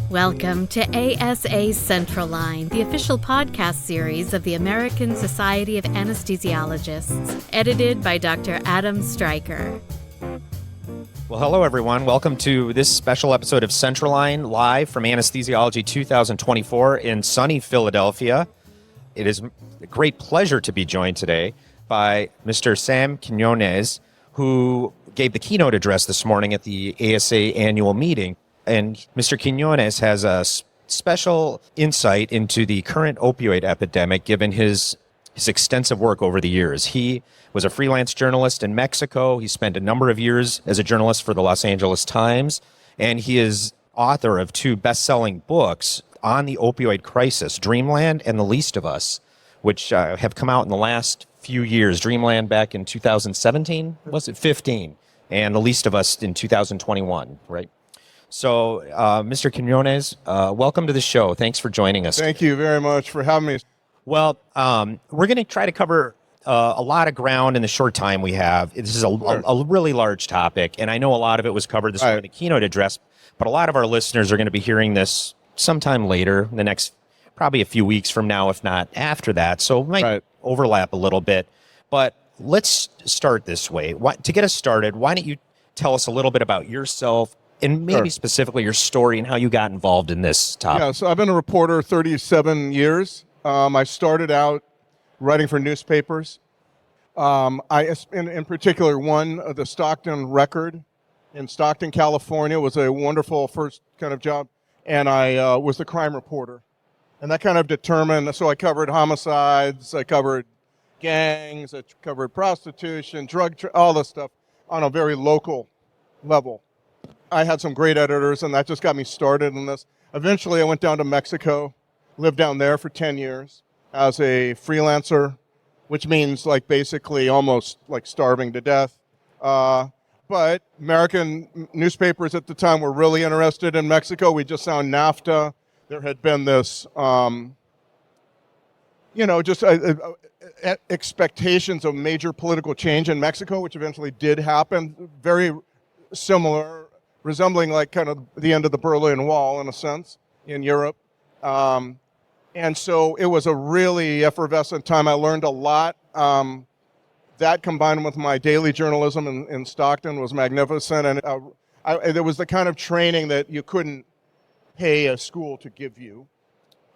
Welcome to ASA Central Line, the official podcast series of the American Society of Anesthesiologists, edited by Dr. Adam Stryker. Well, hello, everyone. Welcome to this special episode of Central Line, live from Anesthesiology 2024 in sunny Philadelphia. It is a great pleasure to be joined today by Mr. Sam Quinones, who gave the keynote address this morning at the ASA annual meeting. And Mr. Quinones has a special insight into the current opioid epidemic, given his extensive work over the years. He was a freelance journalist in Mexico. He spent a number of years as a journalist for the Los Angeles Times, and he is author of two best-selling books on the opioid crisis, Dreamland and The Least of Us, which have come out in the last few years. Dreamland back in 2017, was it 15? And The Least of Us in 2021, right? So, Mr. Quinones, welcome to the show. Thanks for joining us. Thank you very much for having me. Well, we're going to try to cover a lot of ground in the short time we have. This is a really large topic, and I know a lot of it was covered this morning in the keynote address, but a lot of our listeners are going to be hearing this sometime later, the next probably a few weeks from now, if not after that. So it might overlap a little bit. But let's start this way. To get us started, why don't you tell us a little bit about yourself, and maybe specifically your story and how you got involved in this topic. Yeah, so I've been a reporter 37 years. I started out writing for newspapers. In particular, the Stockton Record in Stockton, California was a wonderful first kind of job. And I was the crime reporter. And that kind of determined, so I covered homicides, I covered gangs, I covered prostitution, all this stuff on a very local level. I had some great editors, and that just got me started in this. Eventually, I went down to Mexico, lived down there for 10 years as a freelancer, which means like basically almost like starving to death. But American newspapers at the time were really interested in Mexico. We just signed NAFTA. There had been this, expectations of major political change in Mexico, which eventually did happen. Very similar, resembling like kind of the end of the Berlin Wall in a sense in Europe. And so it was a really effervescent time. I learned a lot. That combined with my daily journalism in Stockton was magnificent. And there was the kind of training that you couldn't pay a school to give you.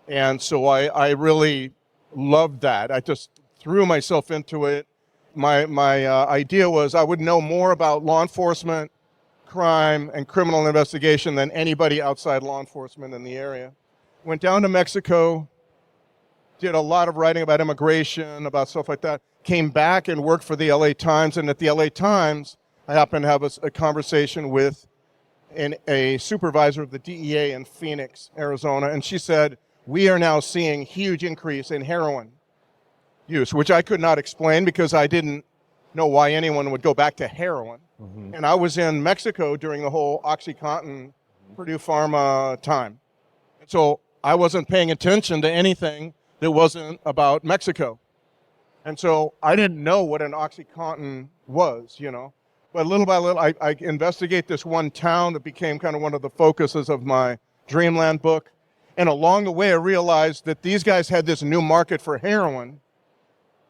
And so I really loved that. I just threw myself into it. My idea was I would know more about law enforcement, crime, and criminal investigation than anybody outside law enforcement in the area. Went down to Mexico, did a lot of writing about immigration, about stuff like that. Came back and worked for the LA Times. And at the LA Times, I happened to have a conversation with a supervisor of the DEA in Phoenix, Arizona. And she said, we are now seeing huge increase in heroin use, which I could not explain because I didn't know why anyone would go back to heroin. Mm-hmm. And I was in Mexico during the whole OxyContin, Purdue Pharma time. So I wasn't paying attention to anything that wasn't about Mexico. And so I didn't know what an OxyContin was, But little by little, I investigate this one town that became kind of one of the focuses of my Dreamland book. And along the way, I realized that these guys had this new market for heroin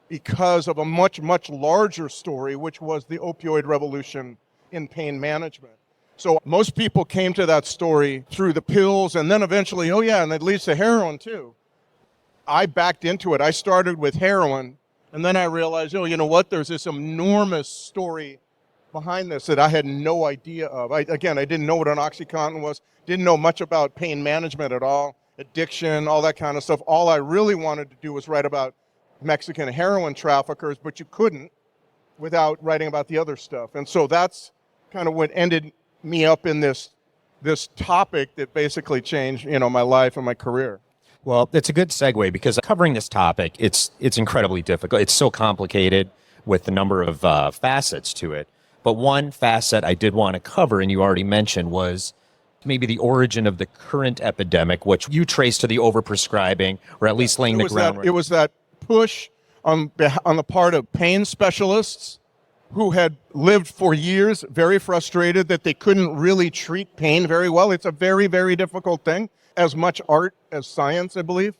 because of a much, much larger story, which was the opioid revolution in pain management. So most people came to that story through the pills, and then eventually, and it leads to heroin too. I backed into it. I started with heroin, and then I realized, there's this enormous story behind this that I had no idea of. I didn't know what an OxyContin was, didn't know much about pain management at all, addiction, all that kind of stuff. All I really wanted to do was write about Mexican heroin traffickers, but you couldn't without writing about the other stuff. And so that's kind of what ended me up in this topic that basically changed, my life and my career. Well, it's a good segue because covering this topic, it's incredibly difficult. It's so complicated with the number of facets to it. But one facet I did want to cover, and you already mentioned, was maybe the origin of the current epidemic, which you trace to the overprescribing, or at least laying the groundwork. It was that push on the part of pain specialists who had lived for years, very frustrated that they couldn't really treat pain very well. It's a very, very difficult thing, as much art as science, I believe.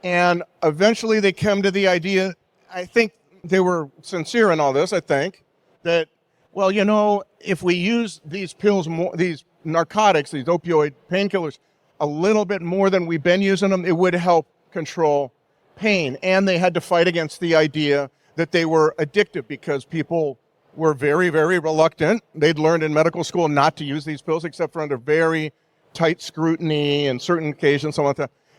And eventually they came to the idea, I think they were sincere in all this, I think, that, well, you know, if we use these pills, these narcotics, these opioid painkillers, a little bit more than we've been using them, it would help control pain. And they had to fight against the idea that they were addictive because people were very, very reluctant. They'd learned in medical school not to use these pills except for under very tight scrutiny and certain occasions, so on.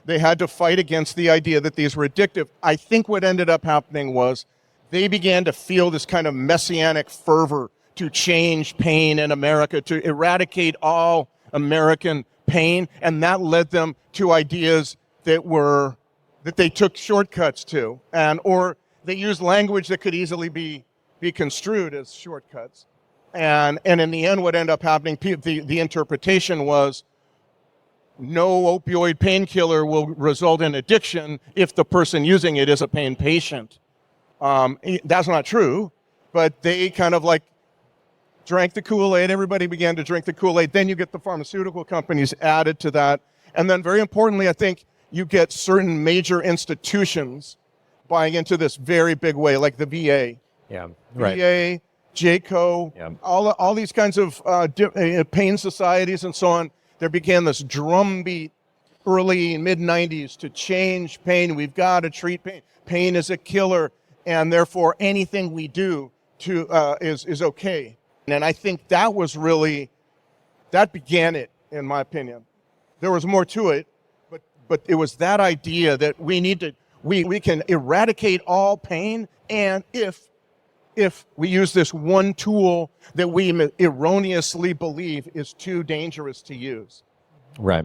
They had to fight against the idea that these were addictive. I think what ended up happening was they began to feel this kind of messianic fervor to change pain in America, to eradicate all American pain, and that led them to ideas that they took shortcuts to, or they used language that could easily be construed as shortcuts. And in the end, what ended up happening, the interpretation was, no opioid painkiller will result in addiction if the person using it is a pain patient. That's not true, but they kind of like drank the Kool-Aid. Everybody began to drink the Kool-Aid. Then you get the pharmaceutical companies added to that. And then very importantly, I think you get certain major institutions buying into this very big way, like the VA. Yeah, right. VA, JCO, yeah. all these kinds of pain societies and so on. There began this drumbeat early mid-90s to change pain. We've got to treat pain. Pain is a killer, and therefore anything we do is okay. And I think that began it, in my opinion. There was more to it, but it was that idea that we can eradicate all pain, and if we use this one tool that we erroneously believe is too dangerous to use. Right.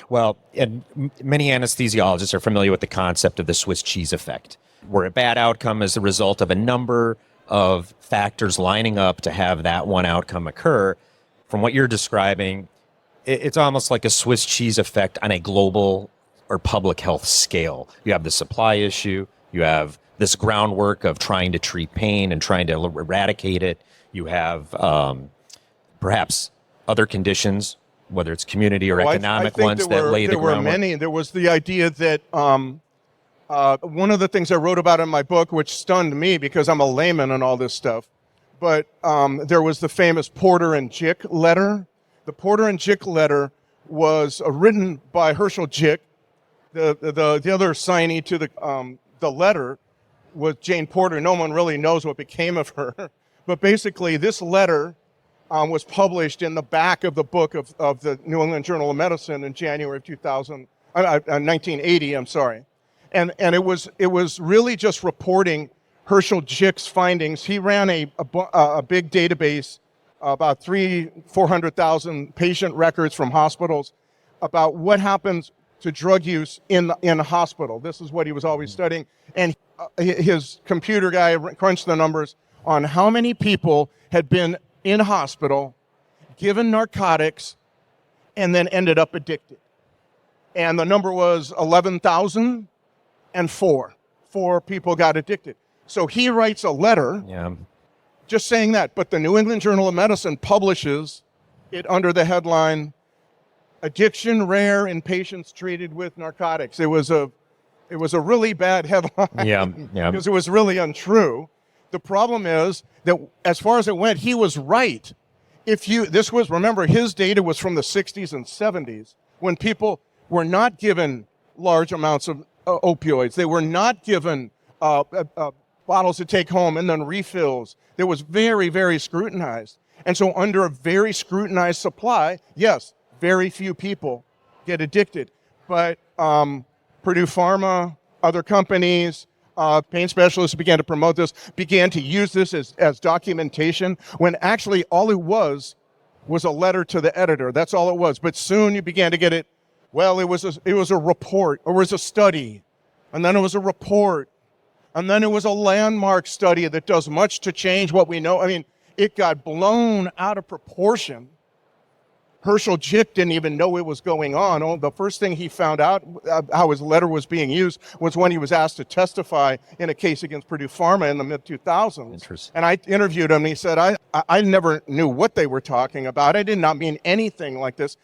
Well, and many anesthesiologists are familiar with the concept of the Swiss cheese effect, where a bad outcome is the result of a number of factors lining up to have that one outcome occur. From what you're describing, it's almost like a Swiss cheese effect on a global or public health scale. You have the supply issue, you have this groundwork of trying to treat pain and trying to eradicate it. You have perhaps other conditions, whether it's community or economic ones that lay the groundwork. There were many. There was the idea that one of the things I wrote about in my book, which stunned me because I'm a layman and all this stuff, but there was the famous Porter and Jick letter. The Porter and Jick letter was written by Herschel Jick. The other signee to the letter was Jane Porter. No one really knows what became of her. But basically, this letter was published in the back of the book of the New England Journal of Medicine in January of 1980, I'm sorry. And it was really just reporting Herschel Jick's findings. He ran a big database, about 400,000 patient records from hospitals about what happens to drug use in a hospital. This is what he was always studying. And his computer guy crunched the numbers on how many people had been in hospital, given narcotics, and then ended up addicted. And the number was 11,004. 4 people got addicted. So he writes a letter just saying that. But the New England Journal of Medicine publishes it under the headline, "Addiction Rare in Patients Treated with Narcotics." It was a really bad headline because it was really untrue. The problem is that as far as it went, he was right. Remember, his data was from the 60s and 70s when people were not given large amounts of opioids. They were not given bottles to take home and then refills. It was very, very scrutinized. And so under a very scrutinized supply, yes, very few people get addicted. But Purdue Pharma, other companies, pain specialists began to promote this, began to use this as documentation, when actually all it was a letter to the editor. That's all it was. But soon you began to get it, well, it was a report, or it was a study, and then it was a report, and then it was a landmark study that does much to change what we know. I mean, it got blown out of proportion. Herschel Jick didn't even know it was going on. The first thing he found out how his letter was being used was when he was asked to testify in a case against Purdue Pharma in the mid-2000s. Interesting. And I interviewed him, and he said, I never knew what they were talking about. I did not mean anything like this.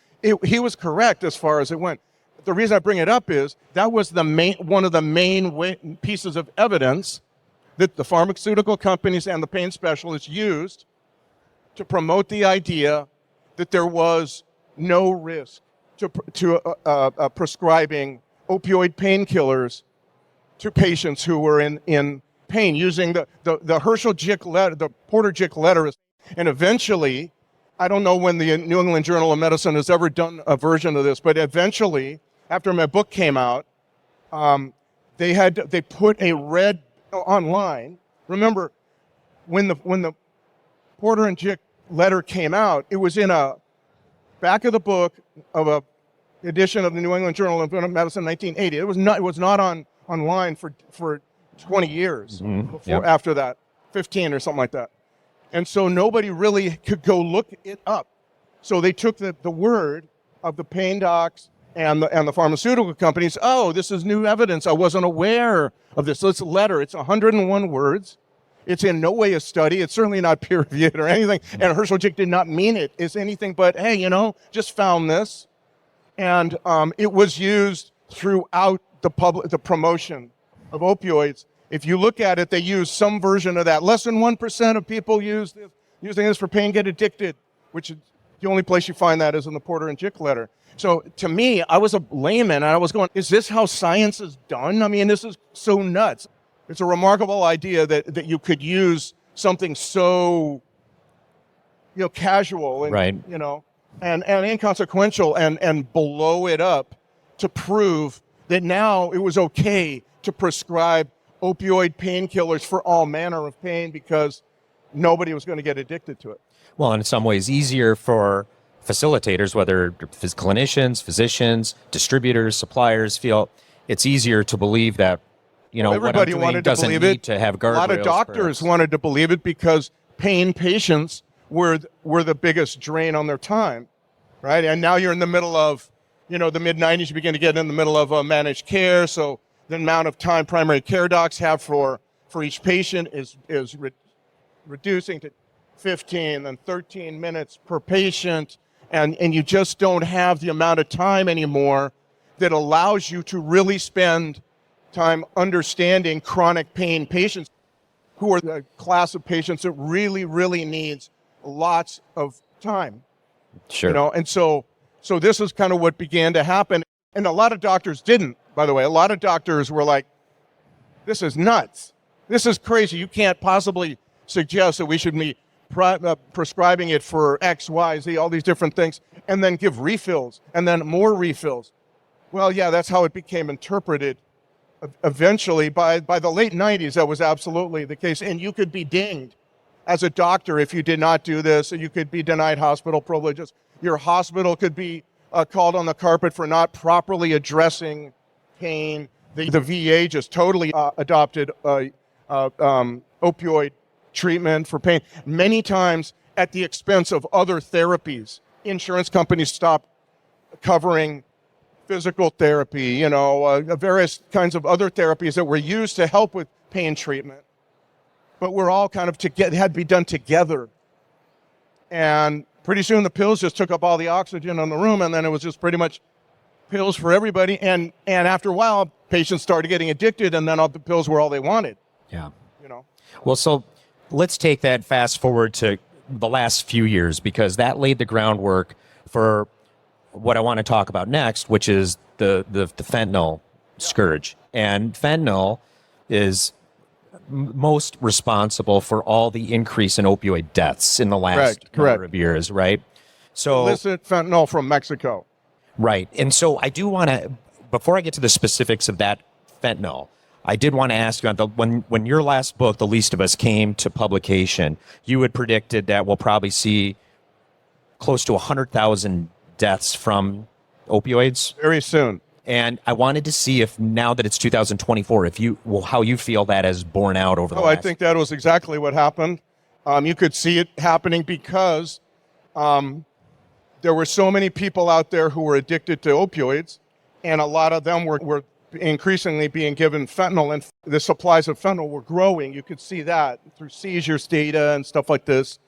He was correct as far as it went. The reason I bring it up is that was one of the main pieces of evidence that the pharmaceutical companies and the pain specialists used to promote the idea that there was no risk to prescribing opioid painkillers to patients who were in pain using the Herschel Jick letter, the Porter Jick letter. And eventually, I don't know when the New England Journal of Medicine has ever done a version of this, but eventually, after my book came out, they put a red online. Remember, when the Porter and Jick letter came out, it was in a back of the book of a edition of the New England Journal of Medicine, 1980. It was not online for 20 years after that, 15 or something like that. And so nobody really could go look it up. So they took the word of the pain docs and the pharmaceutical companies. Oh, this is new evidence. I wasn't aware of this. So it's a letter. It's 101 words. It's in no way a study. It's certainly not peer-reviewed or anything. And Herschel Jick did not mean it as anything but, hey, just found this. And it was used throughout the promotion of opioids. If you look at it, they use some version of that. Less than 1% of people using this for pain get addicted, which is the only place you find that is in the Porter and Jick letter. So to me, I was a layman, and I was going, is this how science is done? I mean, this is so nuts. It's a remarkable idea that you could use something so, casual and, right. And inconsequential and blow it up to prove that now it was okay to prescribe opioid painkillers for all manner of pain because nobody was going to get addicted to it. Well, in some ways easier for facilitators, whether clinicians, physicians, distributors, suppliers, feel it's easier to believe that everybody wanted to believe it. To have guardrails. A lot of doctors wanted to believe it because pain patients were the biggest drain on their time, right? And now you're in the middle of, the mid-90s, you begin to get in the middle of managed care. So the amount of time primary care docs have for each patient is reducing to 15 and 13 minutes per patient. And you just don't have the amount of time anymore that allows you to really spend time understanding chronic pain patients, who are the class of patients that really, really needs lots of time. Sure. And so this is kind of what began to happen. And a lot of doctors didn't, by the way. A lot of doctors were like, this is nuts. This is crazy. You can't possibly suggest that we should be prescribing it for X, Y, Z, all these different things, and then give refills, and then more refills. Well, yeah, that's how it became interpreted. Eventually, by the late 90s, that was absolutely the case. And you could be dinged as a doctor if you did not do this, and you could be denied hospital privileges. Your hospital could be called on the carpet for not properly addressing pain. The VA just totally adopted opioid treatment for pain, many times at the expense of other therapies. Insurance companies stopped covering physical therapy, various kinds of other therapies that were used to help with pain treatment. But we're all kind of had to be done together. And pretty soon the pills just took up all the oxygen in the room, and then it was just pretty much pills for everybody. And after a while, patients started getting addicted, and then all the pills were all they wanted. Yeah. Well, so let's take that fast forward to the last few years, because that laid the groundwork for what I want to talk about next, which is the fentanyl scourge. And fentanyl is most responsible for all the increase in opioid deaths in the last number of years, right? So illicit fentanyl from Mexico. Right. And so I do want to, before I get to the specifics of that fentanyl, I did want to ask you, when your last book, The Least of Us, came to publication, you had predicted that we'll probably see close to 100,000 deaths from opioids very soon. And I wanted to see if, now that it's 2024, how you feel that has borne out over the last. I think that was exactly what happened. You could see it happening because there were so many people out there who were addicted to opioids, and a lot of them were increasingly being given fentanyl, and the supplies of fentanyl were growing. You could see that through seizures data and stuff like this.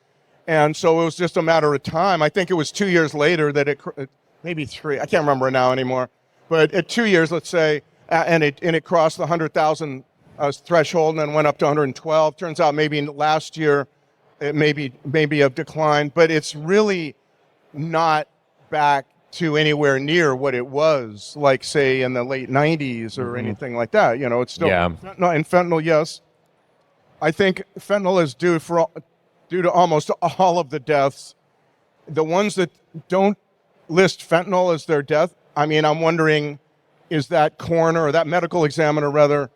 And so it was just a matter of time. I think it was 2 years later that maybe 3, I can't remember now anymore, but at 2 years, let's say, and it crossed the 100,000 threshold and then went up to 112. Turns out maybe last year it maybe a decline, but it's really not back to anywhere near what it was, like, say, in the late 90s or anything like that. You know, it's still fentanyl, and fentanyl, yes. I think fentanyl is due to almost all of the deaths. The ones that don't list fentanyl as their death, I mean, I'm wondering, is that coroner or that medical examiner rather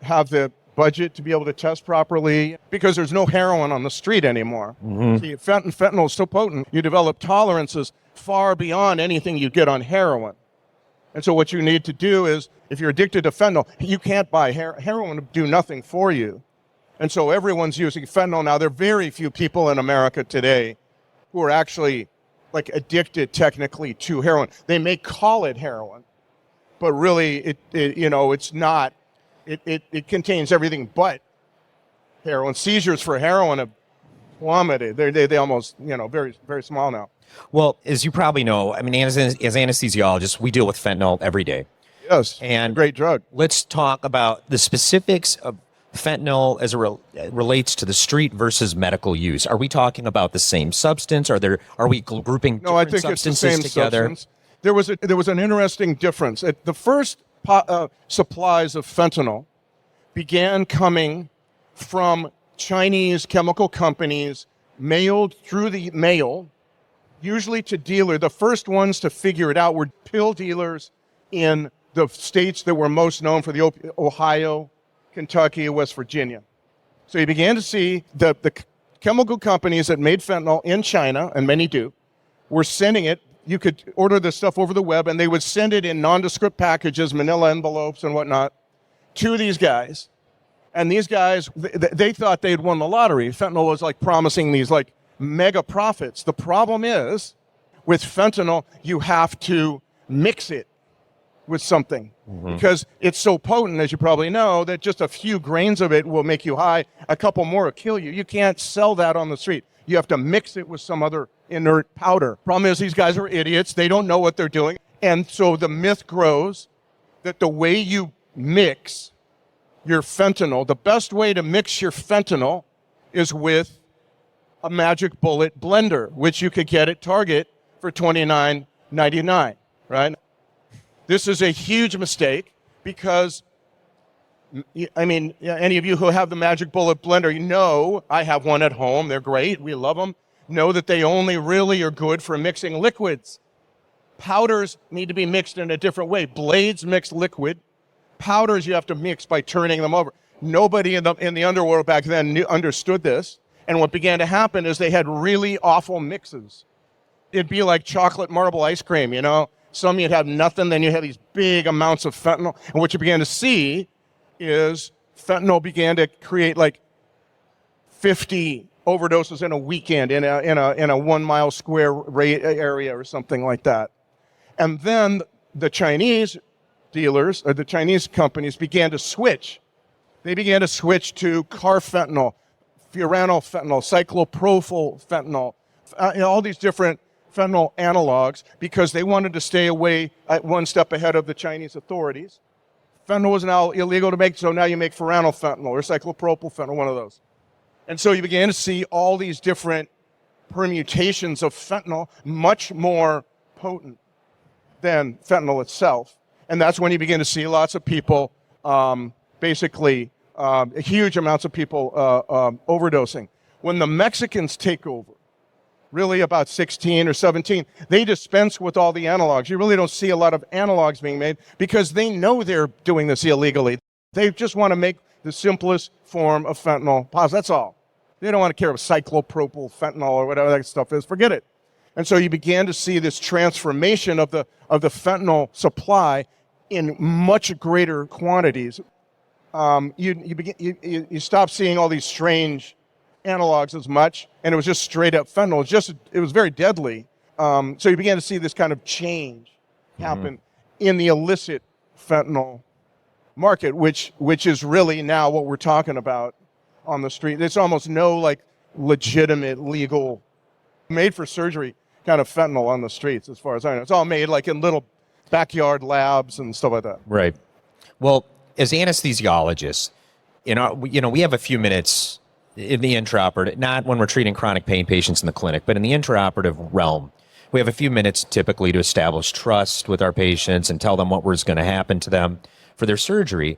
have the budget to be able to test properly? Because there's no heroin on the street anymore. See, fentanyl is so potent, you develop tolerances far beyond anything you get on heroin. And so what you need to do is, if you're addicted to fentanyl, you can't buy heroin to do nothing for you. And so everyone's using fentanyl now. There are very few people in America today who are actually like addicted technically to heroin. They may call it heroin, but really it's not. It contains everything but heroin. Seizures for heroin have plummeted. They almost, very, very small now. Well, as you probably know, I mean, as anesthesiologists, we deal with fentanyl every day. Yes, and great drug. Let's talk about the specifics of fentanyl as it relates to the street versus medical use. Are we talking about the same substance? Are we grouping different No, I think substances it's the same together? Substance. There was an interesting difference. The first supplies of fentanyl began coming from Chinese chemical companies, mailed through the mail, usually to dealer. The first ones to figure it out were pill dealers in the states that were most known for the Ohio, Kentucky, West Virginia. So you began to see the chemical companies that made fentanyl in China, and many do, were sending it. You could order this stuff over the web, and they would send it in nondescript packages, manila envelopes and whatnot, to these guys. And these guys, they thought they'd won the lottery. Fentanyl was like promising these like mega profits. The problem is, with fentanyl, you have to mix it with something because it's so potent, as you probably know, that just a few grains of it will make you high. A couple more will kill you. You can't sell that on the street. You have to mix it with some other inert powder. Problem is, these guys are idiots. They don't know what they're doing. And so the myth grows that the way you mix your fentanyl, the best way to mix your fentanyl is with a magic bullet blender, which you could get at Target for $29.99, right? This is a huge mistake because, I mean, any of you who have the magic bullet blender, you know, I have one at home. They're great. We love them. Know that they only really are good for mixing liquids. Powders need to be mixed in a different way. Blades mix liquid. Powders you have to mix by turning them over. Nobody in the underworld back then understood this. And what began to happen is they had really awful mixes. It'd be like chocolate marble ice cream, you know. Some you'd have nothing, then you have these big amounts of fentanyl. And what you began to see is fentanyl began to create like 50 overdoses in a weekend in a 1 mile square area or something like that. And then the Chinese dealers or the Chinese companies began to switch. They began to switch to carfentanil, furanylfentanyl, cyclopropyl fentanyl, all these different fentanyl analogs because they wanted to stay away one step ahead of the Chinese authorities. Fentanyl was now illegal to make, so now you make furanylfentanyl or cyclopropyl fentanyl, one of those. And so you began to see all these different permutations of fentanyl, much more potent than fentanyl itself. And that's when you begin to see lots of people, huge amounts of people overdosing. When the Mexicans take over, really about 16 or 17, they dispense with all the analogs. You really don't see a lot of analogs being made because they know they're doing this illegally. They just want to make the simplest form of fentanyl possible. That's all. They don't want to care about cyclopropyl fentanyl or whatever that stuff is. Forget it. And so you began to see this transformation of the fentanyl supply in much greater quantities. You stop seeing all these strange analogs as much, and it was just straight up fentanyl. It was very deadly, So you began to see this kind of change happen in the illicit fentanyl market, which is really now what we're talking about on the street. There's almost no like legitimate, legal, made for surgery kind of fentanyl on the streets, as far as I know. It's all made like in little backyard labs and stuff like that. Right. Well, as anesthesiologists, we have a few minutes in the intraoperative, not when we're treating chronic pain patients in the clinic, but in the intraoperative realm, we have a few minutes typically to establish trust with our patients and tell them what was going to happen to them for their surgery.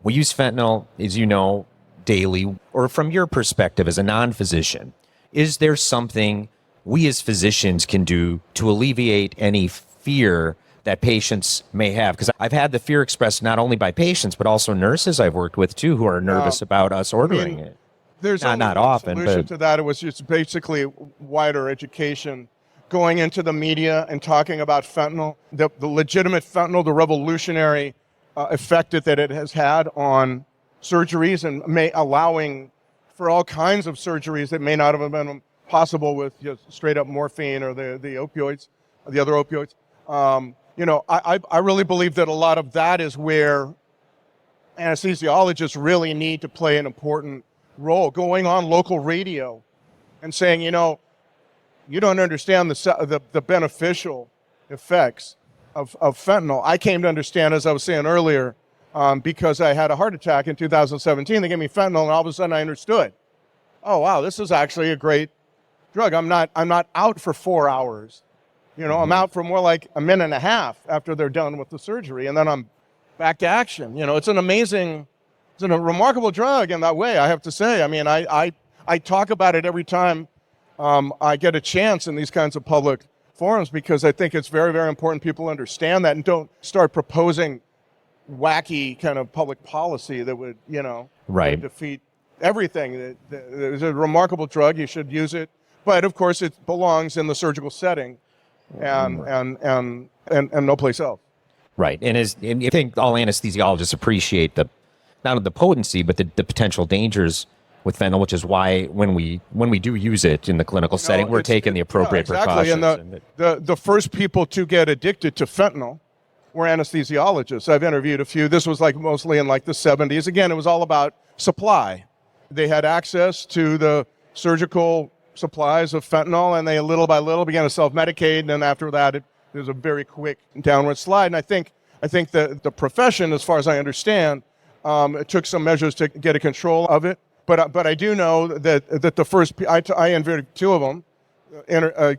We use fentanyl, as you know, daily. Or from your perspective as a non-physician, is there something we as physicians can do to alleviate any fear that patients may have? Because I've had the fear expressed not only by patients, but also nurses I've worked with too, who are nervous about us ordering it. There's not often, solution but to that. It was just basically wider education, going into the media and talking about fentanyl, the legitimate fentanyl, the revolutionary effect that it has had on surgeries, and allowing for all kinds of surgeries that may not have been possible with just straight up morphine or the opioids, the other opioids. I really believe that a lot of that is where anesthesiologists really need to play an important role, going on local radio and saying, you don't understand the beneficial effects of fentanyl. I came to understand, as I was saying earlier, because I had a heart attack in 2017. They gave me fentanyl, and all of a sudden I understood. Oh wow, this is actually a great drug. I'm not out for 4 hours. I'm out for more like a minute and a half after they're done with the surgery, and then I'm back to action. It's a remarkable drug in that way, I have to say. I mean, I talk about it every time I get a chance in these kinds of public forums, because I think it's very, very important people understand that and don't start proposing wacky kind of public policy that would, right, defeat everything. It's a remarkable drug. You should use it. But of course, it belongs in the surgical setting and no place else. Right. And I think all anesthesiologists appreciate not only the potency, but the potential dangers with fentanyl, which is why when we do use it in the clinical setting, we're taking the appropriate precautions. And the first people to get addicted to fentanyl were anesthesiologists. I've interviewed a few. This was like mostly in like the 70s. Again, it was all about supply. They had access to the surgical supplies of fentanyl, and they little by little began to self-medicate. And then after that, there's a very quick downward slide. And I think the profession, as far as I understand, it took some measures to get a control of it. But I do know that the first, I interviewed two of them,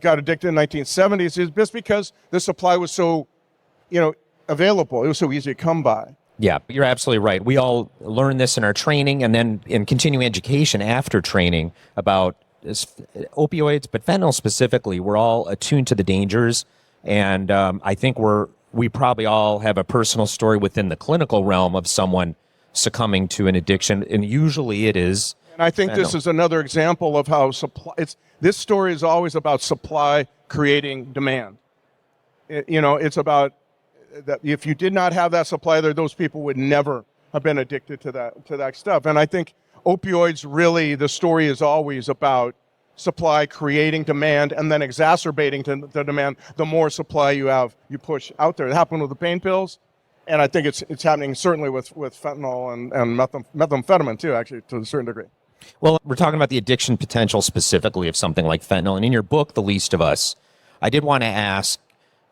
got addicted in the 1970s, is just because the supply was so, available. It was so easy to come by. Yeah, you're absolutely right. We all learn this in our training, and then in continuing education after training about opioids, but fentanyl specifically. We're all attuned to the dangers, and I think we probably all have a personal story within the clinical realm of someone succumbing to an addiction, and usually it is. And I think this is another example of how this story is always about supply creating demand. It's about that if you did not have that supply there, those people would never have been addicted to that stuff. And I think opioids, really, the story is always about supply creating demand and then exacerbating the demand. The more supply you have, you push out there. It happened with the pain pills, and I think it's happening certainly with fentanyl and methamphetamine too, actually, to a certain degree. Well, we're talking about the addiction potential specifically of something like fentanyl. And in your book, The Least of Us, I did want to ask,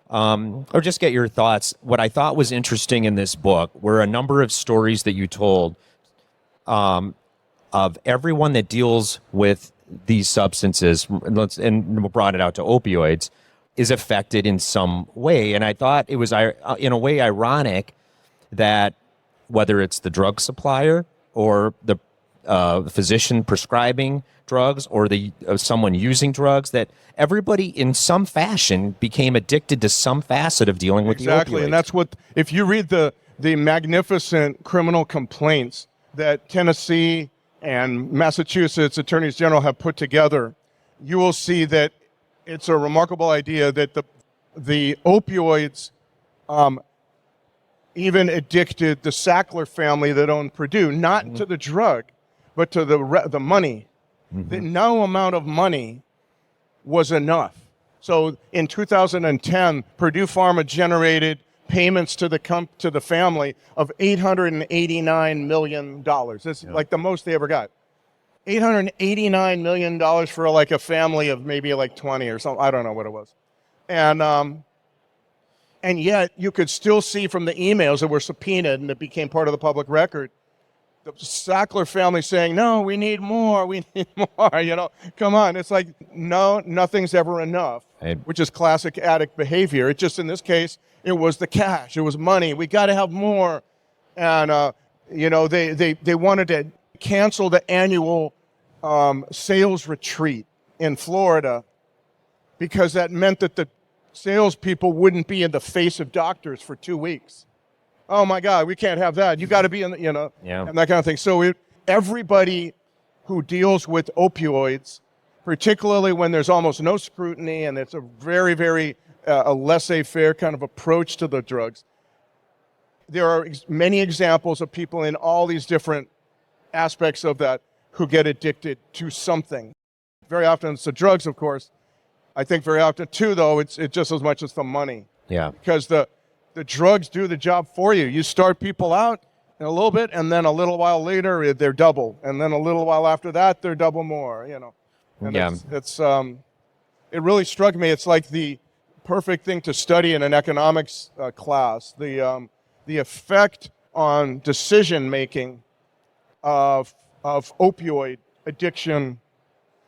or just get your thoughts. What I thought was interesting in this book were a number of stories that you told of everyone that deals with these substances, and brought it out to opioids, is affected in some way. And I thought it was, in a way, ironic that whether it's the drug supplier or the physician prescribing drugs or someone using drugs, that everybody in some fashion became addicted to some facet of dealing with the opioids. Exactly, and that's what, if you read the magnificent criminal complaints that Tennessee and Massachusetts attorneys general have put together, you will see that it's a remarkable idea that the opioids even addicted the Sackler family that owned Purdue, not to the drug, but to the money. That no amount of money was enough So in 2010, Purdue Pharma generated payments to the family of $889 million. That's like the most they ever got. $889 million for like a family of maybe like 20 or something. I don't know what it was. And yet you could still see from the emails that were subpoenaed and that became part of the public record, the Sackler family saying, no, we need more, come on. It's like, no, nothing's ever enough, which is classic addict behavior. It just, in this case, it was the cash, it was money, we got to have more. And, they wanted to cancel the annual sales retreat in Florida because that meant that the salespeople wouldn't be in the face of doctors for 2 weeks. Oh my God, we can't have that. You got to be in, and that kind of thing. So everybody who deals with opioids, particularly when there's almost no scrutiny and it's a very, very a laissez-faire kind of approach to the drugs, there are many examples of people in all these different aspects of that who get addicted to something. Very often it's the drugs, of course. I think very often too, though, it's just as much as the money. Yeah. Because the drugs do the job for you. You start people out in a little bit, and then a little while later they're double, and then a little while after that they're double more. And it really struck me. It's like the perfect thing to study in an economics class. The effect on decision making of opioid addiction,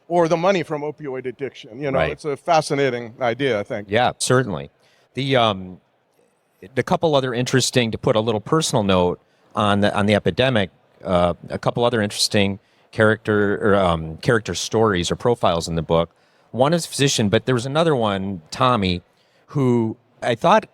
or the money from opioid addiction. Right. It's a fascinating idea, I think. Yeah, certainly. The couple other interesting, to put a little personal note on the epidemic, a couple other interesting character stories or profiles in the book. One is a physician, but there was another one, Tommy, who I thought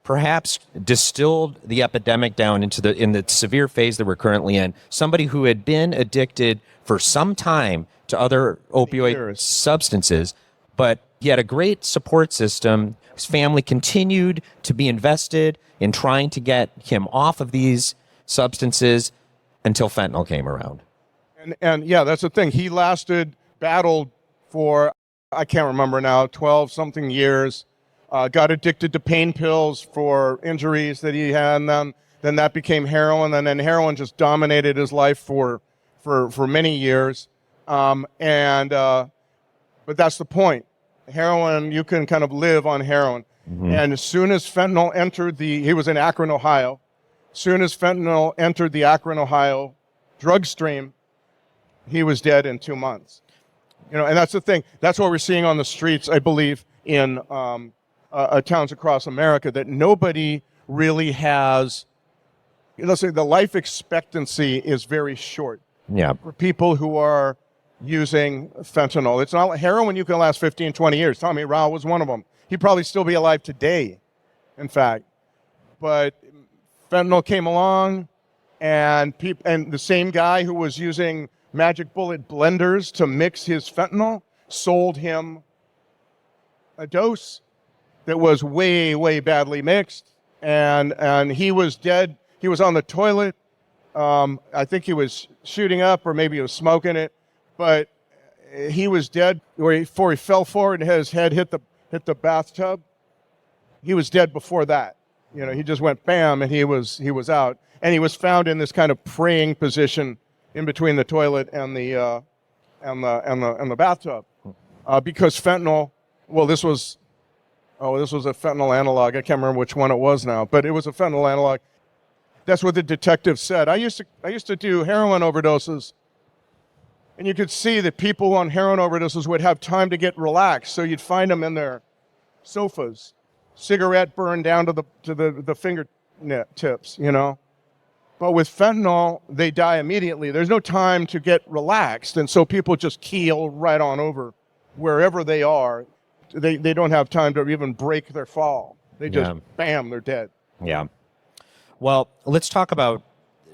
perhaps distilled the epidemic down into in the severe phase that we're currently in. Somebody who had been addicted for some time to other opioid substances, but he had a great support system. His family continued to be invested in trying to get him off of these substances until fentanyl came around. And yeah, that's the thing. He battled for, I can't remember now, 12 something years, got addicted to pain pills for injuries that he had, and then that became heroin, and then heroin just dominated his life for many years. But that's the point. Heroin, you can kind of live on heroin. Mm-hmm. And as soon as fentanyl entered he was in Akron, Ohio. As soon as fentanyl entered the Akron, Ohio drug stream, he was dead in 2 months. And that's the thing. That's what we're seeing on the streets, I believe, in towns across America, that nobody really has, let's say the life expectancy is very short. Yeah. For people who are using fentanyl. It's not like heroin, you can last 15, 20 years. Tommy Rao was one of them. He'd probably still be alive today, in fact. But fentanyl came along, and the same guy who was using magic bullet blenders to mix his fentanyl sold him a dose that was way, way badly mixed, and he was dead. He was on the toilet. I think he was shooting up, or maybe he was smoking it. But he was dead before he fell forward and his head hit the bathtub. He was dead before that. He just went bam, and he was out. And he was found in this kind of praying position in between the toilet and the bathtub, because fentanyl. Well, this was a fentanyl analog. I can't remember which one it was now, but it was a fentanyl analog. That's what the detective said. I used to do heroin overdoses. And you could see that people on heroin overdoses would have time to get relaxed. So you'd find them in their sofas, cigarette burned down to the fingertips, But with fentanyl, they die immediately. There's no time to get relaxed. And so people just keel right on over wherever they are. They don't have time to even break their fall. They just, bam, they're dead. Yeah. Well, let's talk about,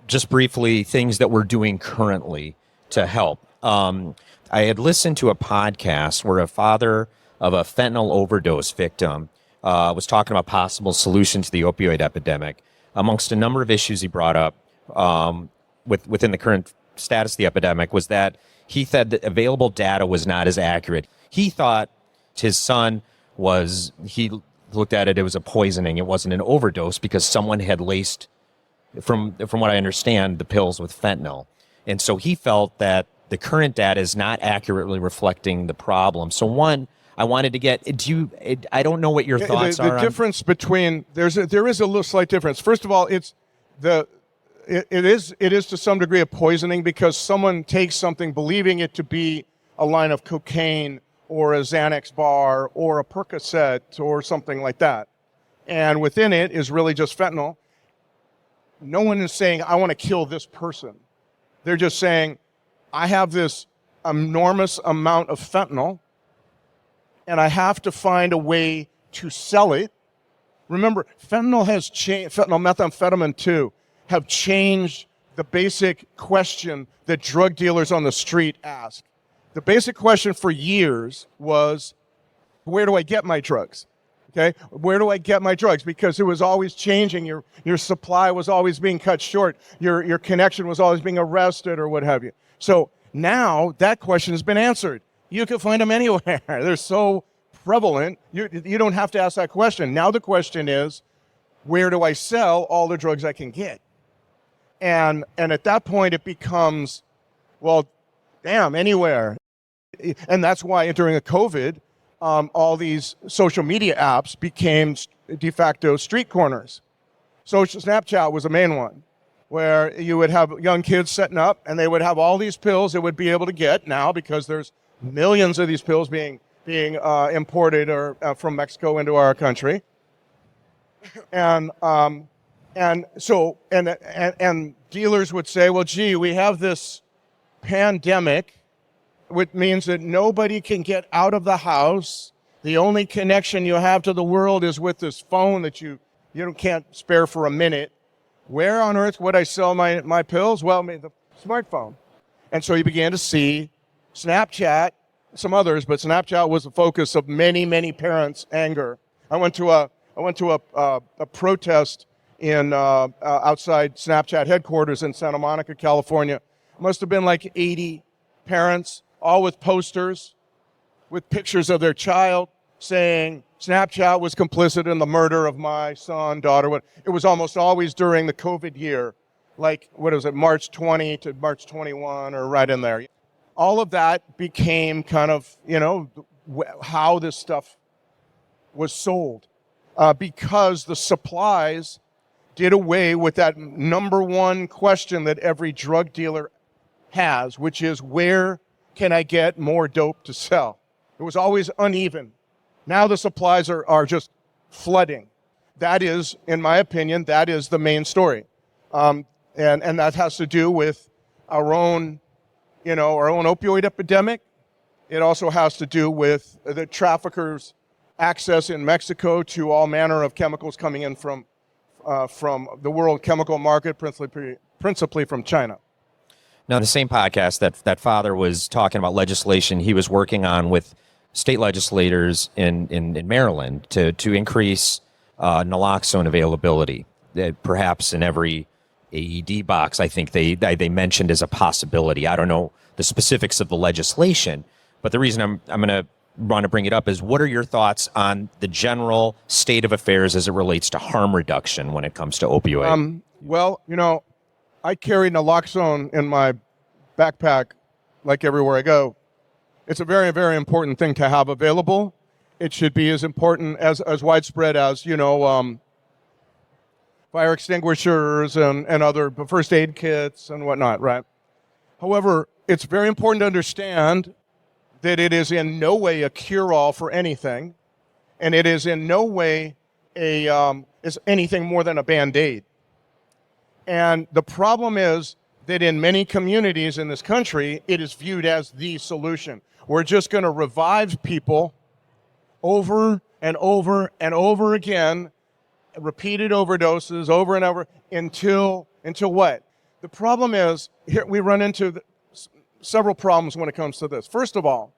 just briefly, things that we're doing currently to help. I had listened to a podcast where a father of a fentanyl overdose victim was talking about possible solutions to the opioid epidemic. Amongst a number of issues he brought up within the current status of the epidemic was that he said that available data was not as accurate. He thought his son he looked at it was a poisoning. It wasn't an overdose because someone had laced, from what I understand, the pills with fentanyl. And so he felt that the current data is not accurately reflecting the problem. So one, I wanted to get, I don't know what your thoughts are. The difference between, there is a little slight difference. First of all, it is to some degree a poisoning because someone takes something believing it to be a line of cocaine or a Xanax bar or a Percocet or something like that. And within it is really just fentanyl. No one is saying, I want to kill this person. They're just saying, I have this enormous amount of fentanyl, and I have to find a way to sell it. Remember, fentanyl has changed, fentanyl, methamphetamine too, have changed the basic question that drug dealers on the street ask. The basic question for years was, where do I get my drugs? Okay, where do I get my drugs? Because it was always changing. Your supply was always being cut short. Your connection was always being arrested or what have you. So now that question has been answered. You can find them anywhere. They're so prevalent. You don't have to ask that question. Now the question is, where do I sell all the drugs I can get? And at that point it becomes, well, damn, anywhere. And that's why during the COVID, all these social media apps became de facto street corners. Social Snapchat was the main one, where you would have young kids setting up and they would have all these pills they would be able to get now because there's millions of these pills being imported or from Mexico into our country. And dealers would say, well, gee, we have this pandemic, which means that nobody can get out of the house. The only connection you have to the world is with this phone that you can't spare for a minute. Where on earth would I sell my pills? Well, the smartphone. And so you began to see Snapchat, some others, but Snapchat was the focus of many, many parents' anger. I went to a protest in outside Snapchat headquarters in Santa Monica, California. It must have been like 80 parents, all with posters with pictures of their child saying Snapchat was complicit in the murder of my son, daughter. It was almost always during the COVID year, like, what is it, March 20 to March 21 or right in there. All of that became kind of, how this stuff was sold because the supplies did away with that number one question that every drug dealer has, which is, where can I get more dope to sell? It was always uneven. Now the supplies are just flooding. That is, in my opinion, that is the main story. And that has to do with our own opioid epidemic. It also has to do with the traffickers' access in Mexico to all manner of chemicals coming in from the world chemical market, principally from China. Now, the same podcast that father was talking about legislation he was working on with state legislators in Maryland to increase naloxone availability, perhaps in every AED box. I think they mentioned as a possibility. I don't know the specifics of the legislation, but the reason I'm going to want to bring it up is, what are your thoughts on the general state of affairs as it relates to harm reduction when it comes to opioid? Well, I carry naloxone in my backpack like everywhere I go. It's a very, very important thing to have available. It should be as important, as widespread as, fire extinguishers and other first aid kits and whatnot, right? However, it's very important to understand that it is in no way a cure-all for anything, and it is in no way is anything more than a Band-Aid. And the problem is that in many communities in this country, it is viewed as the solution. We're just going to revive people over and over and over again, repeated overdoses over and over until what? The problem is, here we run into several problems when it comes to this. First of all,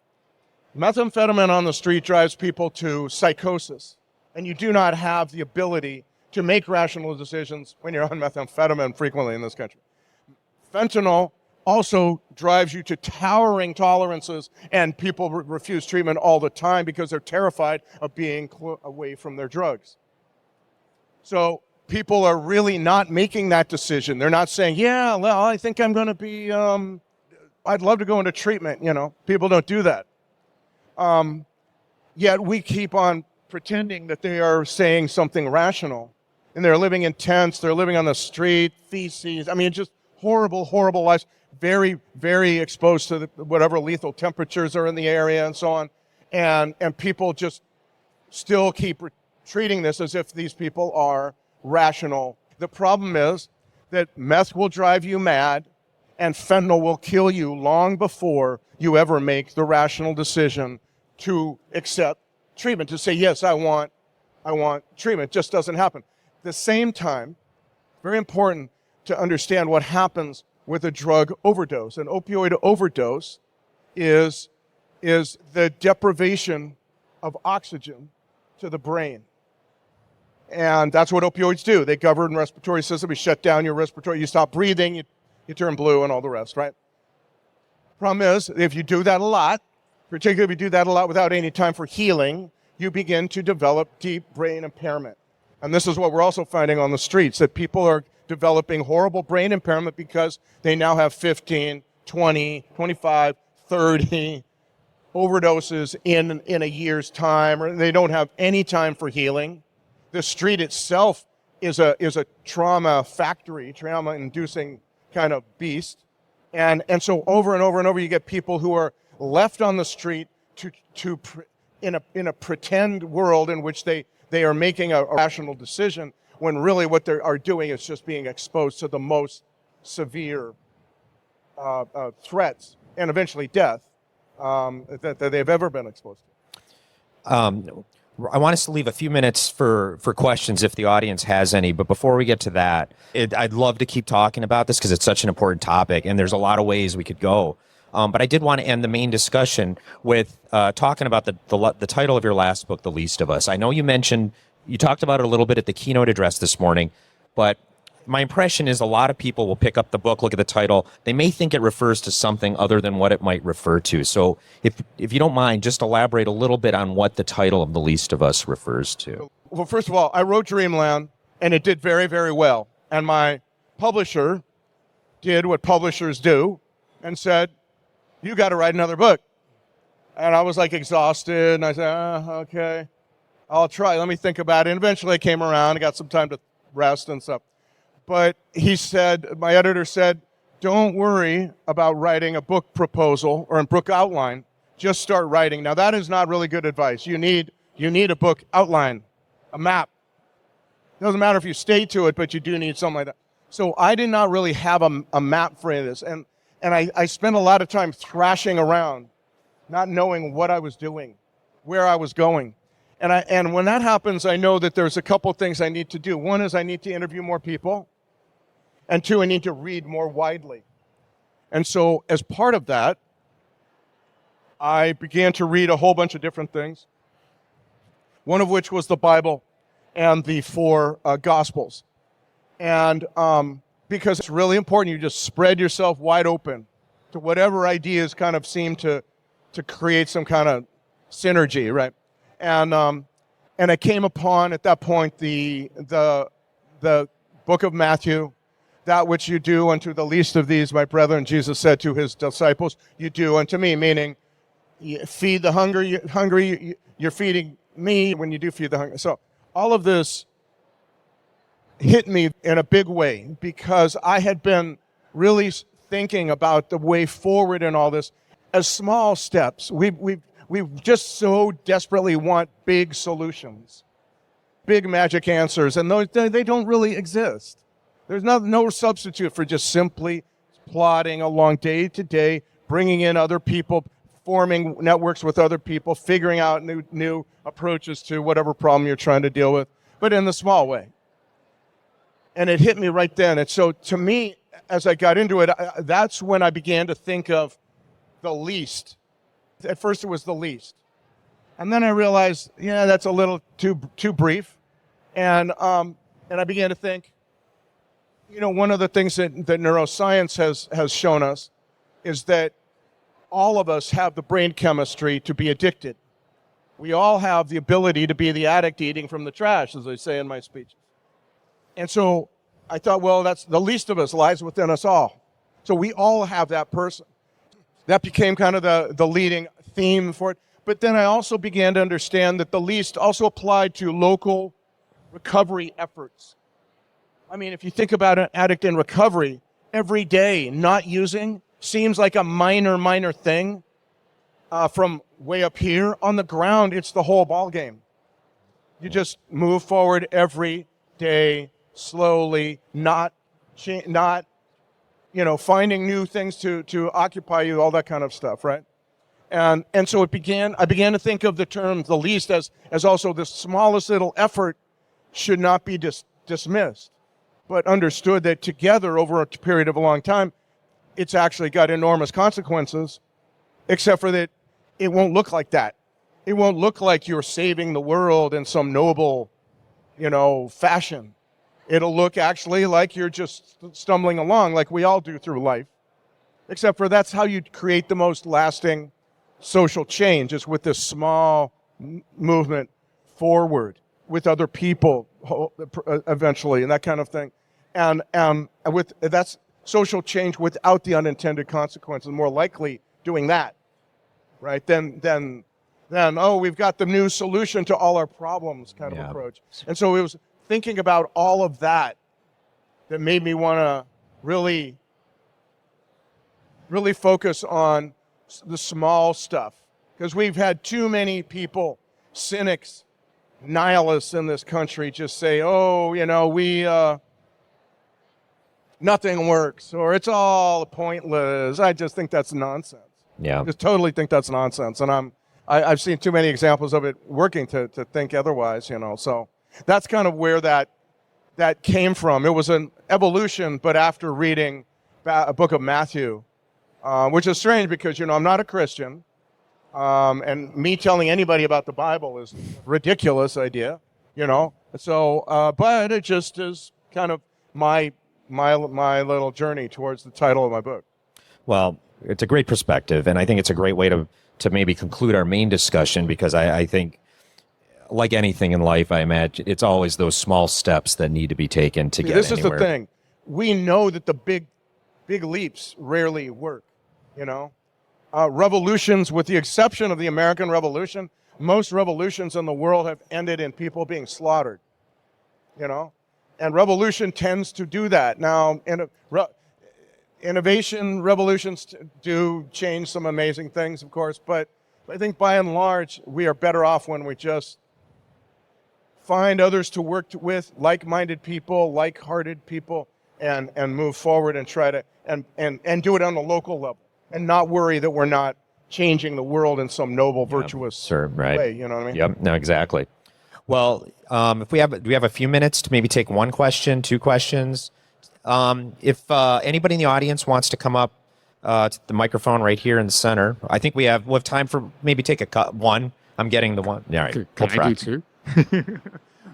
methamphetamine on the street drives people to psychosis, and you do not have the ability to make rational decisions when you're on methamphetamine frequently in this country. Fentanyl also drives you to towering tolerances, and people refuse treatment all the time because they're terrified of being away from their drugs. So people are really not making that decision. They're not saying, yeah, well, I think I'm going to be, I'd love to go into treatment. People don't do that. Yet we keep on pretending that they are saying something rational. And they're living in tents, they're living on the street, feces. I mean, just horrible, horrible lives. Very, very exposed to whatever lethal temperatures are in the area and so on. And people just still keep treating this as if these people are rational. The problem is that meth will drive you mad and fentanyl will kill you long before you ever make the rational decision to accept treatment, to say, yes, I want treatment. It just doesn't happen. At the same time, very important to understand what happens with a drug overdose. An opioid overdose is the deprivation of oxygen to the brain. And that's what opioids do. They govern the respiratory system. You shut down your respiratory, you stop breathing, you turn blue and all the rest, right? Problem is, if you do that a lot, particularly if you do that a lot without any time for healing, you begin to develop deep brain impairment. And this is what we're also finding on the streets, that people are developing horrible brain impairment because they now have 15, 20, 25, 30 overdoses in a year's time, or they don't have any time for healing. The street itself is a trauma factory, trauma-inducing kind of beast. And so over and over and over, you get people who are left on the street in a pretend world in which they are making a rational decision, when really what they are doing is just being exposed to the most severe threats and eventually death that they've ever been exposed to. I want us to leave a few minutes for questions if the audience has any. But before we get to that, I'd love to keep talking about this because it's such an important topic, and there's a lot of ways we could go. But I did want to end the main discussion with talking about the title of your last book, The Least of Us. I know you talked about it a little bit at the keynote address this morning, but my impression is a lot of people will pick up the book, look at the title. They may think it refers to something other than what it might refer to. So if you don't mind, just elaborate a little bit on what the title of The Least of Us refers to. Well, first of all, I wrote Dreamland, and it did very, very well. And my publisher did what publishers do and said, you got to write another book. And I was like exhausted, and I said, okay, I'll try. Let me think about it. And eventually I came around. I got some time to rest and stuff. But my editor said, don't worry about writing a book proposal or a book outline. Just start writing. Now, that is not really good advice. You need a book outline, a map. It doesn't matter if you stay to it, but you do need something like that. So I did not really have a map for this. And I spent a lot of time thrashing around, not knowing what I was doing, where I was going. And when that happens, I know that there's a couple things I need to do. One is I need to interview more people. And two, I need to read more widely. And so as part of that, I began to read a whole bunch of different things, one of which was the Bible and the 4 Gospels. And because it's really important, you just spread yourself wide open to whatever ideas kind of seem to create some kind of synergy, right? And I came upon, at that point, the book of Matthew, that which you do unto the least of these, my brethren, Jesus said to his disciples, you do unto me, meaning you feed the hungry, you're feeding me when you do feed the hungry. So all of this hit me in a big way because I had been really thinking about the way forward in all this as small steps. We just so desperately want big solutions, big magic answers, and they don't really exist. There's no substitute for just simply plodding along day to day, bringing in other people, forming networks with other people, figuring out new approaches to whatever problem you're trying to deal with, but in the small way. And it hit me right then. And so to me, as I got into it, that's when I began to think of the least. At first it was the least. And then I realized, that's a little too brief. And I began to think, One of the things that neuroscience has shown us is that all of us have the brain chemistry to be addicted. We all have the ability to be the addict eating from the trash, as I say in my speeches. And so I thought, well, that's the least of us lies within us all. So we all have that person. That became kind of the leading theme for it. But then I also began to understand that the least also applied to local recovery efforts. I mean, if you think about an addict in recovery, every day not using seems like a minor thing. From way up here on the ground, it's the whole ball game. You just move forward every day, slowly, not finding new things to occupy you, all that kind of stuff, right? And so I began to think of the term the least as also the smallest little effort should not be dismissed, but understood that together over a period of a long time, it's actually got enormous consequences, except for that it won't look like that. It won't look like you're saving the world in some noble, fashion. It'll look actually like you're just stumbling along like we all do through life, except for that's how you create the most lasting social change, is with this small movement forward with other people eventually and that kind of thing. And with that's social change without the unintended consequences, more likely doing that, right? Then we've got the new solution to all our problems kind of approach. And so it was thinking about all of that made me want to really focus on the small stuff, because we've had too many people, cynics, nihilists in this country, just say, nothing works, or it's all pointless. I just think that's nonsense. Yeah. I just totally think that's nonsense. And I've seen too many examples of it working to think otherwise, So that's kind of where that came from. It was an evolution, but after reading a book of Matthew, which is strange because, I'm not a Christian. And me telling anybody about the Bible is a ridiculous idea, So, but it just is kind of my little journey towards the title of my book. Well, it's a great perspective, and I think it's a great way to maybe conclude our main discussion, because I think, like anything in life, I imagine it's always those small steps that need to be taken to get anywhere. This is the thing. We know that the big leaps rarely work, Revolutions, with the exception of the American Revolution, most revolutions in the world have ended in people being slaughtered, And revolution tends to do that. Now, innovation revolutions do change some amazing things, of course, but I think by and large, we are better off when we just find others to work with, like-minded people, like-hearted people, and move forward and try to, and do it on a local level, and not worry that we're not changing the world in some noble, virtuous way, you know what I mean? Yep, no, exactly. Well, do we have a few minutes to maybe take one question, two questions? If anybody in the audience wants to come up to the microphone right here in the center, I think we'll have time for maybe take one. I'm getting the one. All right. Can I do two?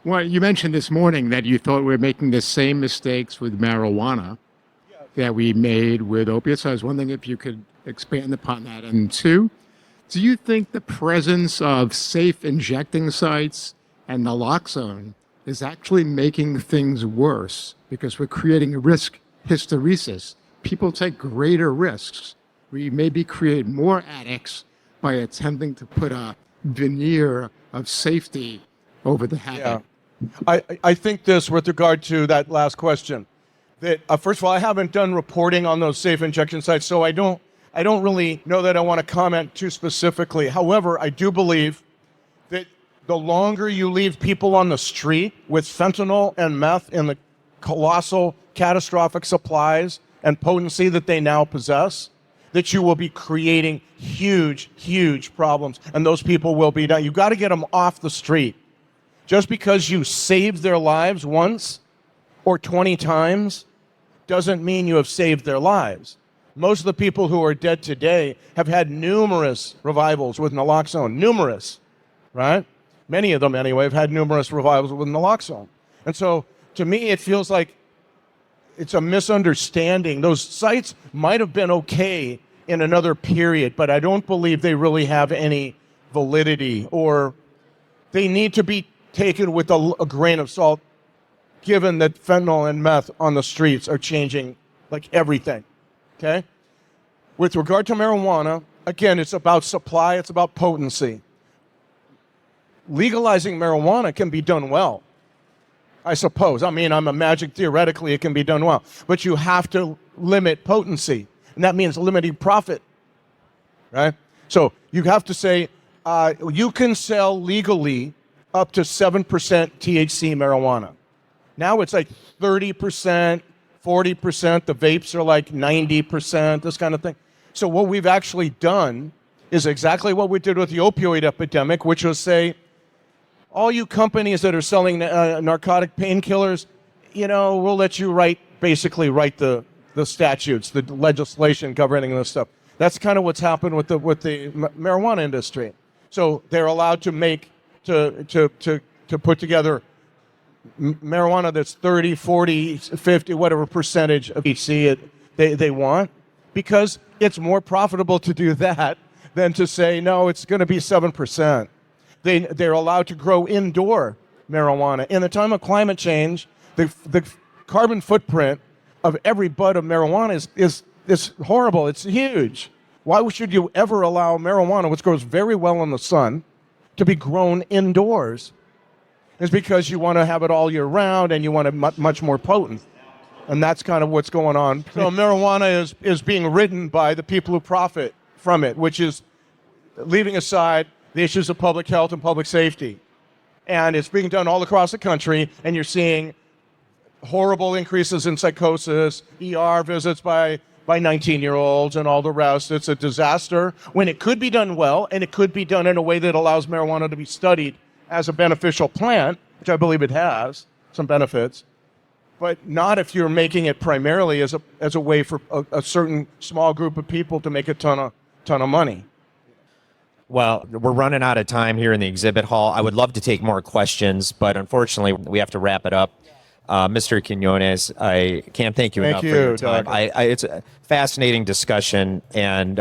Well, you mentioned this morning that you thought we were making the same mistakes with marijuana that we made with opiates. So I was wondering if you could expand upon that. And two, do you think the presence of safe injecting sites and naloxone is actually making things worse because we're creating risk hysteresis? People take greater risks. We maybe create more addicts by attempting to put a veneer of safety over the habit. Yeah. I think this with regard to that last question, that first of all, I haven't done reporting on those safe injection sites, so I don't really know that I want to comment too specifically. However, I do believe that the longer you leave people on the street with fentanyl and meth in the colossal, catastrophic supplies and potency that they now possess, that you will be creating huge, huge problems, and those people will be done. You've got to get them off the street. Just because you saved their lives once or 20 times doesn't mean you have saved their lives. Most of the people who are dead today have had numerous revivals with naloxone. Numerous, right? Many of them, anyway, have had numerous revivals with naloxone. And so, to me, it feels like it's a misunderstanding. Those sites might have been okay in another period, but I don't believe they really have any validity, or they need to be taken with a grain of salt, given that fentanyl and meth on the streets are changing like everything, okay? With regard to marijuana, again, it's about supply, it's about potency. Legalizing marijuana can be done well, I suppose. I mean, I'm imagining theoretically it can be done well, but you have to limit potency, and that means limiting profit, right? So you have to say, you can sell legally up to 7% THC marijuana. Now it's like 30%, 40%. The vapes are like 90%, this kind of thing. So what we've actually done is exactly what we did with the opioid epidemic, which was say, all you companies that are selling narcotic painkillers, we'll let you basically write the statutes, the legislation governing this stuff. That's kind of what's happened with the marijuana industry. So they're allowed to make to put together marijuana that's 30, 40, 50, whatever percentage of THC they want, because it's more profitable to do that than to say, no, it's going to be 7%. They're allowed to grow indoor marijuana. In the time of climate change, the carbon footprint of every bud of marijuana is horrible. It's huge. Why should you ever allow marijuana, which grows very well in the sun, to be grown indoors? It's because you want to have it all year round and you want it much more potent. And that's kind of what's going on. So marijuana is being ridden by the people who profit from it, which is leaving aside the issues of public health and public safety. And it's being done all across the country, and you're seeing horrible increases in psychosis, ER visits by 19-year-olds and all the rest. It's a disaster when it could be done well, and it could be done in a way that allows marijuana to be studied as a beneficial plant, which I believe it has some benefits, but not if you're making it primarily as a way for a certain small group of people to make a ton of money. Well, we're running out of time here in the exhibit hall. I would love to take more questions, but unfortunately, we have to wrap it up. Mr. Quinones, I can't thank you enough for your time. It's a fascinating discussion, and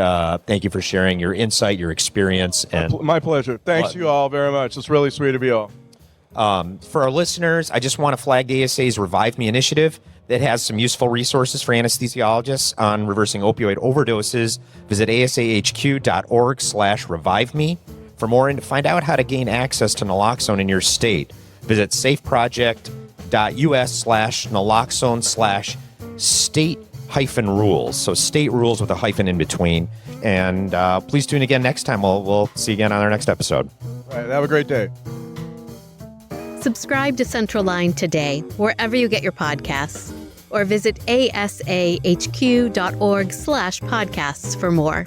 thank you for sharing your insight, your experience. And my pleasure. Thanks you all very much. It's really sweet of you all. For our listeners, I just want to flag the ASA's Revive Me initiative that has some useful resources for anesthesiologists on reversing opioid overdoses. Visit asahq.org/reviveme. For more and to find out how to gain access to naloxone in your state, visit safeproject.us/naloxone/state-rules. So state rules with a hyphen in between. And please tune again next time. We'll see you again on our next episode. All right, have a great day. Subscribe to Central Line today, wherever you get your podcasts, or visit asahq.org/podcasts for more.